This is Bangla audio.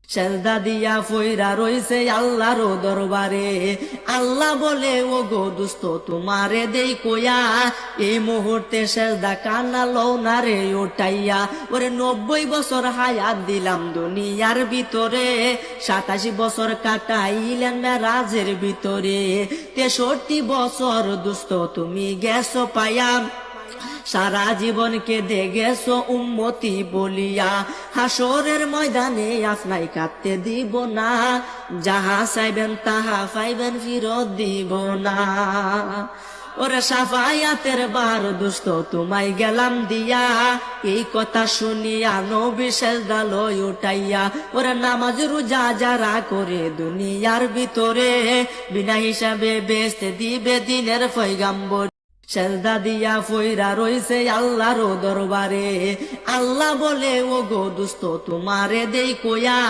সেজদা দিয়া ফইরা রইছে আল্লাহর দরবারে। আল্লাহ বলে ও গো দুস্ত তোমারে দেই কয়া, এই মুহূর্তে সেজদা কান্না লও না রে উঠাইয়া। ওরে 90 বছর হায়াত দিলাম দুনিয়ার ভিতরে, 27 বছর কাটাইলেন মেরাজের ভিতরে। 63 বছর দুস্ত তুমি গেছো পায়া, সারা জীবন কেঁদে গেছো উম্মতি বলিয়া। হাসরের ময়দানে আপনাই কাঁদতে দিব না, যাহা চাইবেন তাহা পাইবেন ফিরত দিব না। ওরে সাফায়াতের বার দুস্ত তোমায় গেলাম দিয়া, এই কথা শুনিয়া নবী সেজদা লয় উঠাইয়া। ওরে নামাজ রোজা যারা করে দুনিয়ার ভিতরে, বিনা হিসাবে বেচতে দিবে দিনের পয়গাম্বর। সেজদা দিয়া ফইরা রইছে আল্লাহর দরবারে। আল্লাহ বলে ও গো দুস্ত তোমারে দেই কয়া,